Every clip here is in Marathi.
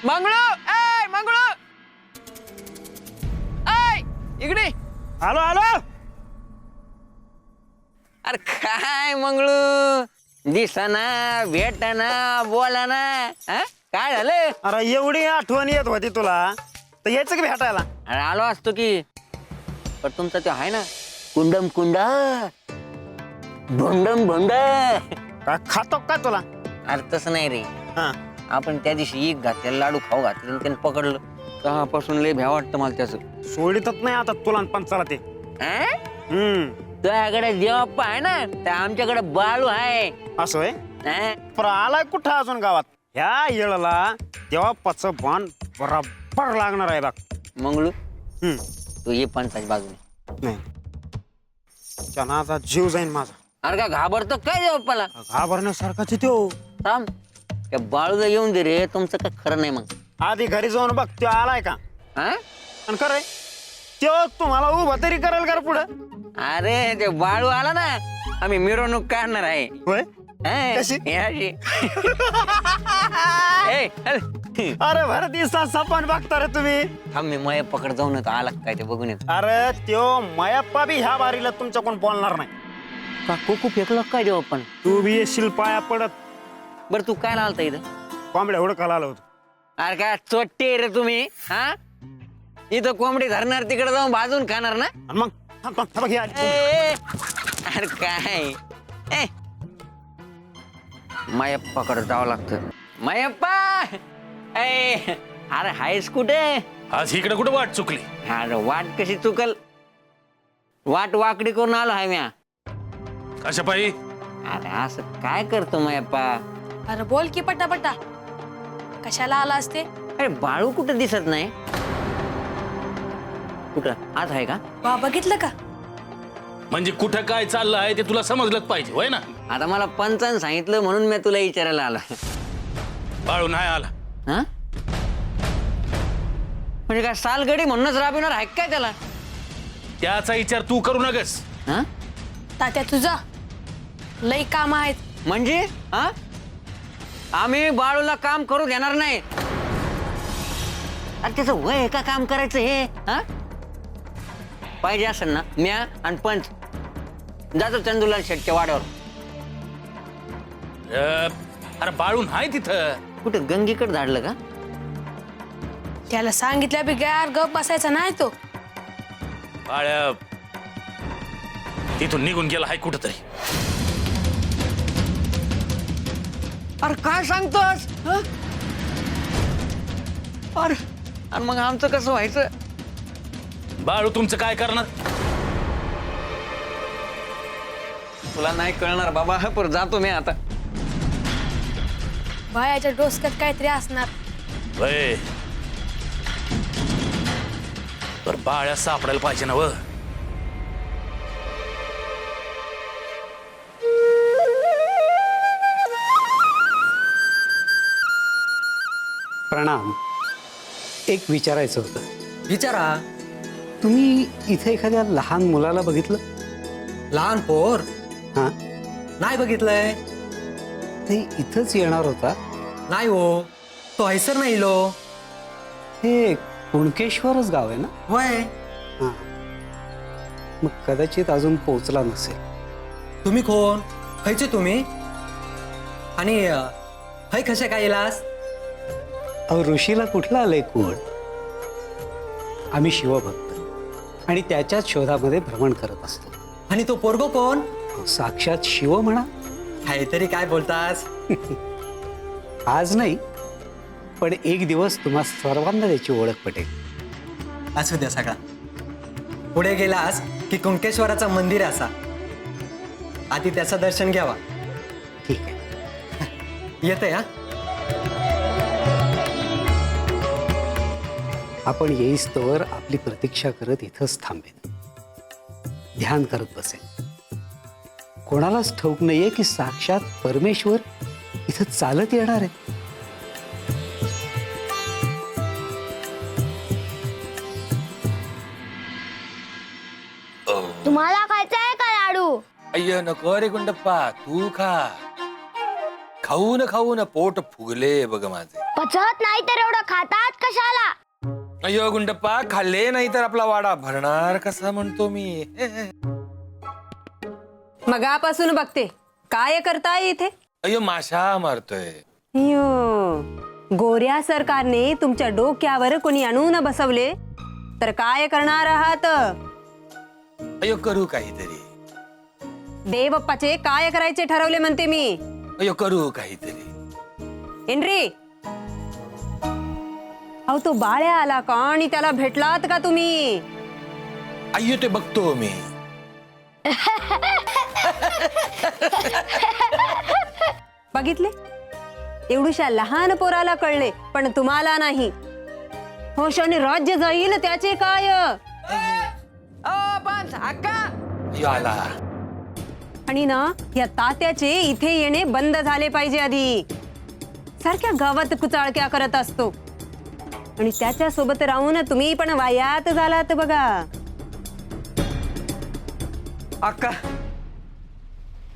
मंगळू ए मंगळू ऐ इकडे. आलो आलो. अरे काय मंगळू दिसना भेटना बोलाना काय झालं? अरे एवढी आठवण येत होती तुला तर यायचं की भेटायला. अरे आलो असतो की पण तुमचा तो आहे ना कुंडम कुंडा भोंडम भोंडा. काय खातो काय तुला? अरे तसं नाही रे. हा आपण त्या दिवशी एक घातलेलं लाडू खाऊ घातलेलं आणि त्याने पकडलं तेव्हापासून लय भ्या वाटतं मला त्याचं. सोडितच नाही आता तुला आणि पंचाला ते. तुझ्याकडे देवाप्पा आहे ना तर आमच्याकडे बाळू आहे. असं आहे. हा? पण आलाय कुठं अजून गावात? ह्या येळला देवाप्पाचं बाण बराबर लागणार आहे बघ. मंगळू हम्म तू ये पंचाच्या बाजूने. नाही चनाचा जीव जाईन माझा. अरे का घाबरतो काय देवाप्पाला? घाबरण्यासारखाच तो. थांब त्या बाळूला येऊन दे रे. तुमचं काय खरं नाही मग. आधी घरी जाऊन बघ तो आलाय का हा आणि करे तो तुम्हाला उभं तरी करेल का पुढं? अरे ते बाळू आला ना आम्ही मिरवणूक काढणार आहे. होय हा? कशी? याची. ए, चल. अरे भर दिवसात सपान बघता रे तुम्ही. थांब मी मय पकड जाऊन येतो आला का काय ते बघून येतो. अरे त्यो मयप्पा बी ह्या बारीला तुमच्या कोण बोलणार नाही. का कुकू फेकलं काय देऊ आपण? तू बी येशील पाया पडत. बरं तू काय लावता इथं? कोंबड्या हुडकायला आलो होतो. अरे काय चोट्टे रे तुम्ही हा? इथं कोंबडी धरणार तिकडे जाऊन भाजून खाणार ना? आणि मग थांब, थांब, थांब, हे आली. ए, अरे काय ए मायप्पाकडे जावं लागतं. मायप्पा ए अरे हायस कुठे? आज इकडे कुठे वाट चुकली? अरे वाट कशी चुकल? वाट वाकडी करून आलो हाय म्या. कशा पायी? अरे असं काय करतो मायप्पा? अरे बोल की पटापटा. कशाला आला असते? अरे बाळू कुठं दिसत नाही. कुठं आत आहे का? बघितलं का? म्हणजे कुठं काय चाललं आहे ते तुला समजलंच पाहिजे होय ना? आता मला पंचान सांगितलं म्हणून मी तुला विचारायला आलो. बाळू नाही आला. हा म्हणजे काय सालगडी म्हणूनच राबविणार आहे काय त्याला? त्याचा विचार तू करू नकस. हा तात्या तुझा लई काम आहेत. म्हणजे हा आम्ही बाळूला काम करू देणार नाही. अरे त्याचं वय आहे का काम करायचं हे? हा पाहिजे असेल ना म्या आणि पंच जातो चंदूलाल शेटच्या वाड्यावर. अरे बाळू नाही तिथं. कुठे गंगीकडे धाडलं का? त्याला सांगितलं बी गैर गप बसायचा नाही तो. बाळ्या तिथून निघून गेला हाय कुठं तरी. अरे काय सांगतोस? अरे आणि मग आमचं कसं व्हायचं? बाळू तुमचं काय करणार? तुला नाही कळणार बाबा. पण जातो मी आता. बायाच्या डोसक्यात काहीतरी असणार. वय तर बाळ्या सापडायला पाहिजे ना व. प्रणाम. एक विचारायचं होतं. विचारा. तुम्ही इथे एखाद्या लहान मुलाला बघितलं? लहान पोर हां नाही बघितलंय. ते इथंच येणार होता. नाही हो, तो हैसर नाही लो. हे कुणकेश्वरच गाव आहे ना? होय. हां मग कदाचित अजून पोहोचला नसेल. तुम्ही कोण? खयचे तुम्ही? आणि हय कशा काय येलास? अहो ऋषीला कुठला आलंय कोण? आम्ही शिवभक्त आणि त्याच्याच शोधामध्ये भ्रमण करत असतो. आणि तो पोरगो कोण? साक्षात शिव म्हणा. काहीतरी काय बोलतास? आज नाही पण एक दिवस तुम्हा सर्वांना त्याची ओळख पटेल. असू द्या सगळा. पुढे गेलास की कुंकेश्वराचं मंदिर असा. आधी त्याचं दर्शन घ्यावा. ठीक आहे. येते हा. आपण येईस्तोवर आपली प्रतीक्षा करत इथंच थांबेन. ध्यान करत बसेन. कोणालाच ठाऊक नाहीये की साक्षात परमेश्वर इथं चालत येणार आहे. तुम्हाला खायचा आहे का लाडू? अय्य नको रे गुंडप्पा, तू खा. खाऊन खाऊन पोट फुगले बघ माझे. पचत नाही तर एवढं खातात कशाला? अयो गुंडप्पा, खाल्ले नाही तर आपला वाडा भरणार कसा म्हणतो मी. मगापासून बघते काय करताय इथे. अयो माशा मारतोय. यो, गोऱ्या सरकारने तुमच्या डोक्यावर कोणी आणून बसवले तर काय करणार आहात. अयो करू काहीतरी. देवप्पाचे काय करायचे ठरवले म्हणते मी. अयो करू काहीतरी. एंड्री, अहो तो बाळ्या आला का आणि त्याला भेटलात का तुम्ही. अय्यो ते बघतो मी. बघितले, एवढूशा लहान पोराला कळले पण तुम्हाला नाही. होश आणि राज्य जाईल त्याचे काय. अयो आला. आणि ना या तात्याचे इथे येणे बंद झाले पाहिजे. आधी सारख्या गावात कुचाळक्या करत असतो आणि त्याच्या सोबत राहून तुम्ही पण वायात झालात बघा. अक्का,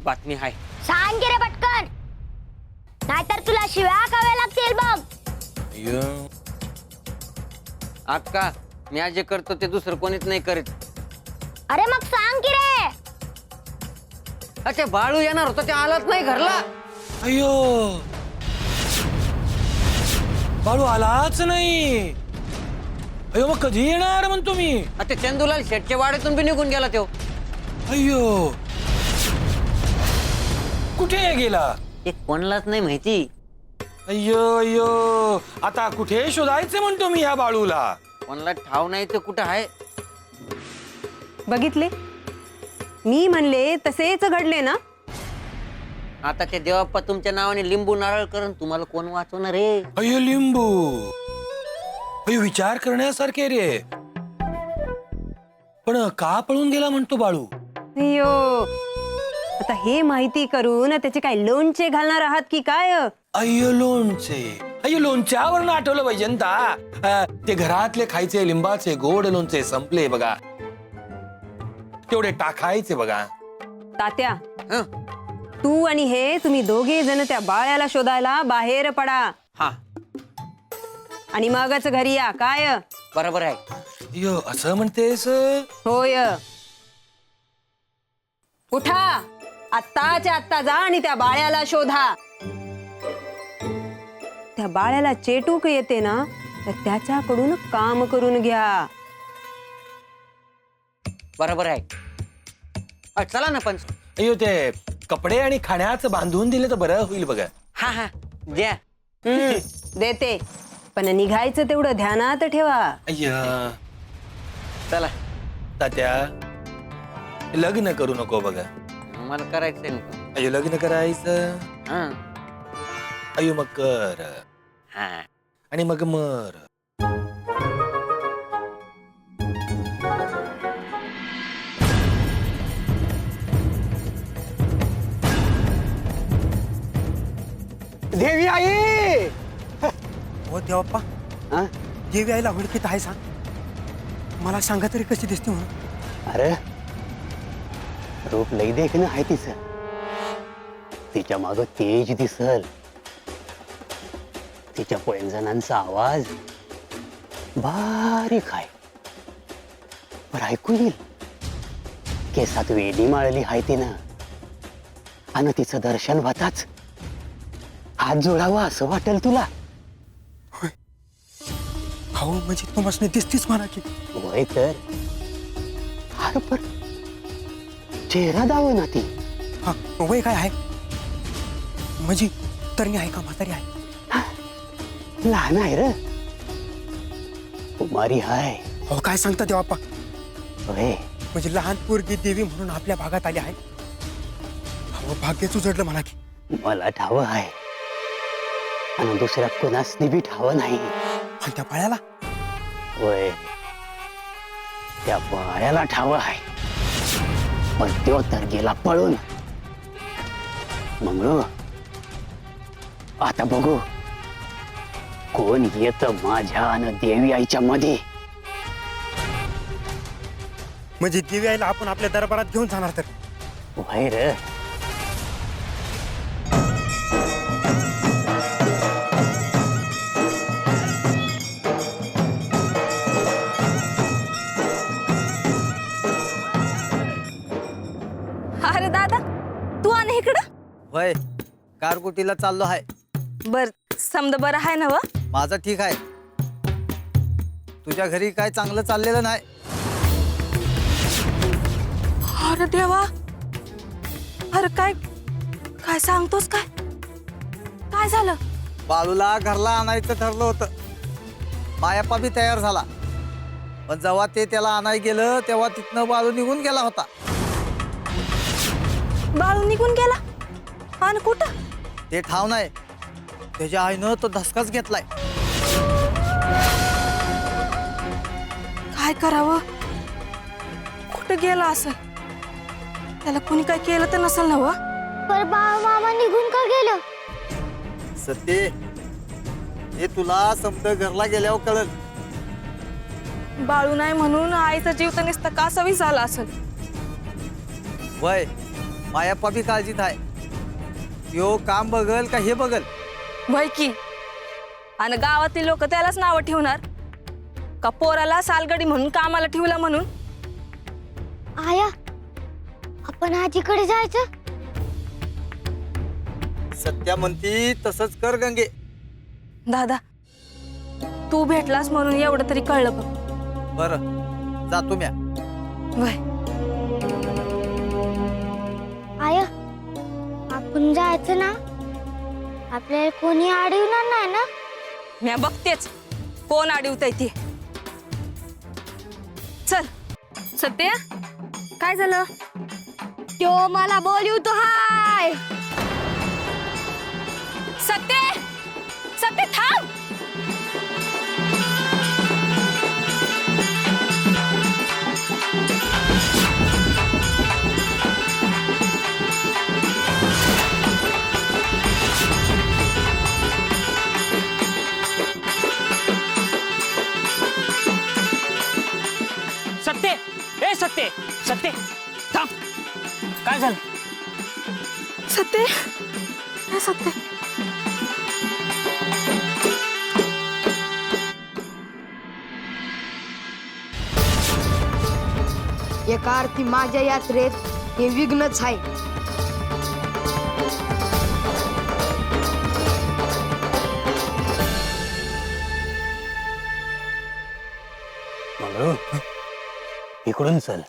बातमी आहे. सांग की रे पटकन, नाहीतर तुला शिव्या खाव्या लागतील बघ. अयो अक्का, मी आज जे करतो ते दुसरं कोणीच नाही करीत. अरे मग सांग की रे. अच्छा, बाळू येणार होता ते आलाच नाही घरला. अयो बाळू आलाच नाही. अयो मग कधी येणार म्हणतो मी. आता चंदूलाल शेटच्या वाड्यातून बी निघून गेला तो. अयो कुठे गेला. ते कोणालाच नाही माहिती. अयो अयो आता कुठे शोधायचे म्हणतो मी या बाळूला. कोणाला ठाव नाही तर कुठं आहे. बघितले, मी म्हणले तसेच घडले ना. आता ते देवाप्पा तुमच्या नावाने लिंबू नारळ करून तुम्हाला कोण वाचवणार रे. अयो लिंबू. अयो विचार करण्यासारखे रे. पण का पळून गेला म्हणतो बाळू. अयो, आता हे माहिती करून त्याचे काय लोणचे घालणार आहात की काय. अय्यो लोणचे. अय्यो लोणच्यावर आठवलं पाहिजे ना. ते घरातले खायचे लिंबाचे गोड लोणचे संपले बघा. तेवढे टाकायचे बघा. तात्या, हं? तू आणि हे तुम्ही दोघे जण त्या बाळ्याला शोधायला बाहेर पडा हा, आणि मगच घरी या. काय. बरोबर आहे. अय्यो असं म्हणतेस. होय. उठा, आत्ताच्या आत्ता जा आणि त्या बाळ्याला शोधा. त्या बाळ्याला चेटूक येते ना तर त्याच्याकडून काम करून घ्या. बरोबर आहे. चला ना पंच. अय्यो ते कपडे आणि खाण्याचं बांधून दिले तर बरं होईल बघा. हा हा, द्या. देते, पण निघायचं तेवढं ध्यानात ठेवा. अय्या चला. तात्या लग्न करू नको बघा. मला करायचंय ना. अय्यो लग्न करायचं. हा अय्यो मग कर हा. आणि मग मर. देवी आई. हो देवाप्पा, हा? देवी आईला ओळखीत आहे सांग. मला सांगा तरी कशी दिसते म्हणून. अरे रूप लई देखणं आहे तिचं. तिच्या माग तेज दिसल. तिच्या पैंजणांचा आवाज बारीक आहे, पण ऐकू येईल. केसात वेडी माळली आहे तिनं, आणि तिचं दर्शन होताच हात जोडावा असं वाटेल तुला. हो म्हणजे तुम्हाला दिसतीच म्हणा की. वय तर अरे पण चेहरा दाव ना ती. हा वय काय आहे म्हणजे तरणी आहे का म्हातारी आहे. लहान आहे र, कुमारी आहे. हो काय सांगता देवाप्पा. वय म्हणजे लहान पोरगी देवी म्हणून आपल्या भागात आली आहे. हो भाग्यच उजडलं म्हणा की. मला ठाव आहे, आणि दुसऱ्या कोणासनी बी ठाव नाही. आणि त्या बाळ्याला. वय त्या बाळ्याला ठाव आहे, पण तो तर गेला पळून. मंगळू, आता बघू कोण येत माझ्या आणि देवी आईच्या मध्ये. म्हणजे देवी आईला आपण आपल्या दरबारात घेऊन जाणार तर. वय र. अरे दादा तू आणि इकडं वय कारकुटीला चाललो आहे. बर समद बरं आहे ना व माझं ठीक आहे. तुझ्या घरी काय चांगलं चाललेलं नाही. अरे देवा अरे काय काय सांगतोस काय काय झालं बाळूला घरला आणायचं ठरलं होतं. मायाप्पा बी तयार झाला, पण जेव्हा ते त्याला आणाय गेलं तेव्हा तिथनं बाळू निघून गेला होता. बाळू निघून गेला आणि कुठं ते ठाव नाही. त्याच्या आईनं तो धसकाच घेतलाय. काय करावं कुठं गेला असं त्याला कोणी काय केलं तर नसेल ना व पर बाळू मामा निघून का गेलं? सत्य हे तुला समज घरला गेल्यावर कळल. बाळू नाही म्हणून आईचा जीव तर नुसतं कासावी झाला असेल. वय मायाप्पा बी काळजीत आहे. यो काम बघल का हे बघल. वय की आणि गावातील लोक त्यालाच नावं ठेवणार का पोराला सालगडी म्हणून कामाला ठेवला म्हणून. आया आपण आजीकडे जायचं. सत्या म्हणती तसंच कर गंगे. दादा तू भेटलास म्हणून एवढं तरी कळलं बघ. बरं जातो म्या. वय आया आपण जायचं ना. आपल्याला कोणी अडवणार नाही ना. मी बघतेच कोण अडवतय ते. चल सत्या काय झालं तो मला बोलवतो हाय. सत्य सत्य थांब. सत्य ए सत्य सत्य थांब. काय झालं? सत्य हे सत्य एका अर्थी माझ्या यात्रेत हे विघ्नच आहे. इकडून चल.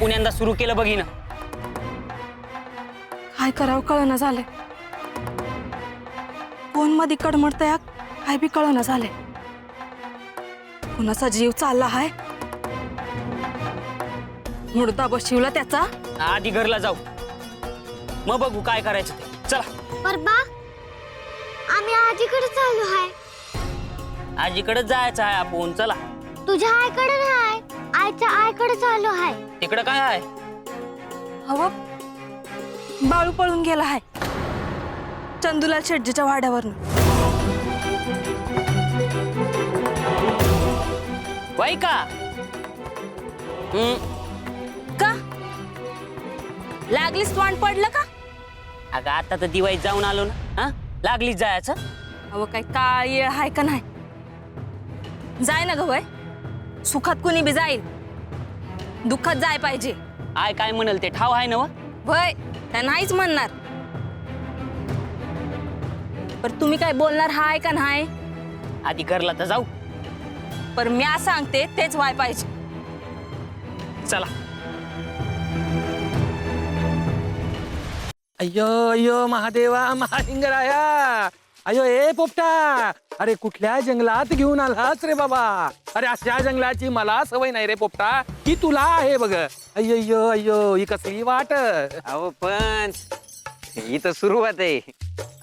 पुण्यांदा सुरू केलं बघीन. काय करावं कळना झालंय. कोण मध्ये कडमडतंय काय बी कळना झालंय. कुणाचा जीव चालला हाय. मुडदा बशिवला त्याचा. आधी घरला जाऊ मग बघू काय करायचं ते. चला. पर बा आम्ही आजीकडे चाललो हाय. आजीकडे जायचं आहे आपण. चला. तुझ्या आईकडे नाही आईच्या आईकडे चाललो हाय. तिकडं काय आहे? हवं बाळू पळून गेला हाय चंदूलाल शेटजीच्या वाड्यावरनं. वय का? का लागलीच तोंड पडलं का? अगं आता तर दिवाळीत जाऊन आलो ना. हा लागलीच जायचं. अहो काय काळ येळ हाय का नाही. जाय ना ग वय. सुखात कुणी बी जाईल दुःखात जाय पाहिजे. आय काय म्हणल ते ठाव आहे ना. वय त्या नाहीच म्हणणार. पर तुम्ही काय बोलणार हाय का नाही. आधी घरला तर जाऊ. पर म्या सांगते तेच व्हाय पाहिजे. चला. अय्यो अय्यो महादेवा महालिंगराया. अयो ए पोपटा अरे कुठल्या जंगलात घेऊन आलास रे बाबा. अरे अशा जंगलाची मला सवय नाही रे पोपटा की तुला आहे बघ. अय्यो अय्यो ही कसली वाट. अहो पण ही तर सुरुवात आहे.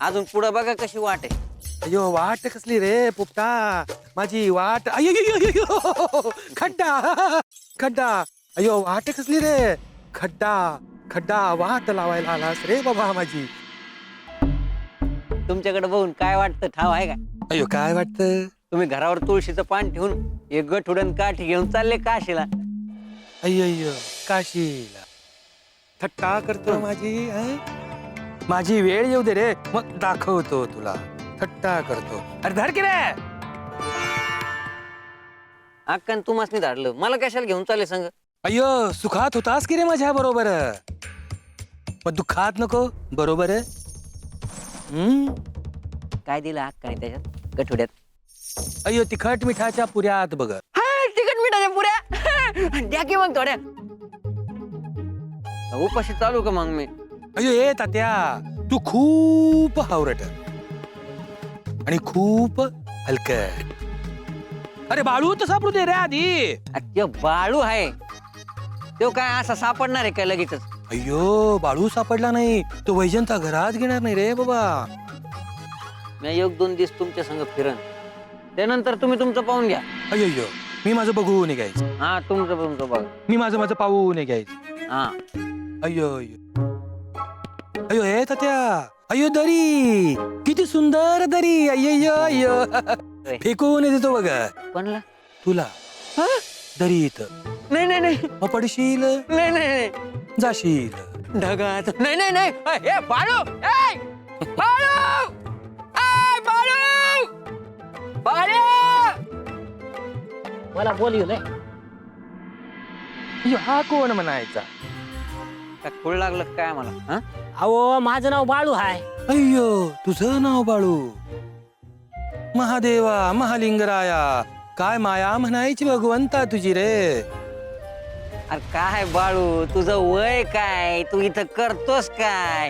अजून पुढे बघा कशी वाट आहे. अयो वाट कसली रे पोपटा माझी वाट अयो खड्डा खड्डा अयो वाट कसली रे खड्डा खड्डा वाट लावायला आलास रे बाबा माझी. तुमच्याकडे बघून काय वाटतं ठाव आहे का? अयो काय वाटतं? तुम्ही घरावर तुळशीचं पान ठेवून एक गठुडन काठी घेऊन चालले काशीला. अय्यो काशीला थट्टा करतो माझी हं? माझी वेळ येऊ दे रे मग दाखवतो तुला थट्टा करतो. अरे धर की रे. अक्कान तू मस्त धाडलं मला कशाला घेऊन चालले संग? अय्यो सुखात होतास की रे माझ्या बरोबर मग दुःखात नको बरोबर काय दिलं अक्काने त्याच्यात गठुड्यात? अय्यो तिखट मिठाच्या पुऱ्यात बघ. तिकट मिठाच्या पुऱ्या द्या की मग थोड्या. उपाशी चालू का मग मी? अय्यो ए तात्या तू खूप हावरट आणि खूप हलकट. अरे बाळू तर सापडू दे रे आधी. ते बाळू आहे तो काय असा सापडणार आहे काय लगेचच? अय्यो बाळू सापडला नाही तो वैजंता घरात घेणार नाही रे बाबा. मी एक दोन दिवस तुमच्या संग फिरन त्यानंतर तुम्ही तुमचं पाहून घ्या. अय्यो मी माझं बघू नाही घ्यायचं. हा तुमचं बघा. मी माझं पाहू नाही घ्यायचं. हा अय्यो अय्यो अय्यो हे तात्या अय्यो दरी किती सुंदर दरी. अय्यो अय्यो फेकून देतो बघा कोणला? तुला दरी इथं नाही नाही नाही मग पडशील नाही नाही जाशील ढगात. नाही नाही नाही हे बाळू ए! बाळू ए, बाळू बाळू मला बोलवलंय. अय्यो हा कोण म्हणायचा? काय खूळ लागलं काय मला? हा अहो माझं नाव बाळू आहे. अय्यो तुझं नाव बाळू. महादेवा महालिंगराया काय माया म्हणायची भगवंता तुझी रे. अरे काय बाळू तुझं वय काय? तू इथं करतोस काय?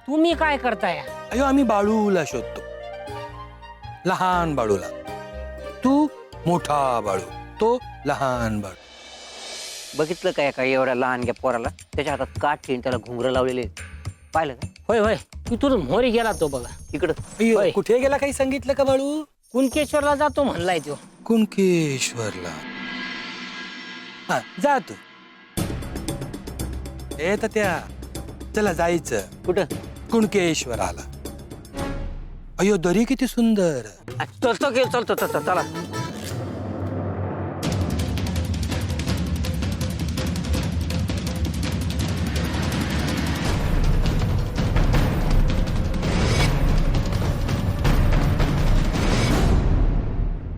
तुम्ही काय करताय? अय्यो आम्ही बाळूला शोधतो लहान बाळूला. तू मोठा बाळू तो लहान बाळू. बघितलं काय काय एवढ्या लहान घ्या पोराला त्याच्या हातात काठी आणि त्याला घुंगर लावलेले पाहिलं का? होय होय तिथून मोरी गेला तो बघा. इकडं अय्यो होय. कुठे गेला काही सांगितलं का बाळू? कुणकेश्वरला जातो म्हणलाय तो. कुणकेश्वरला. हा जा तू. ए तात्या चला जायचं कुठं? कुणकेश्वराला. अय्यो दरी किती सुंदर. चलतो चलतो चला.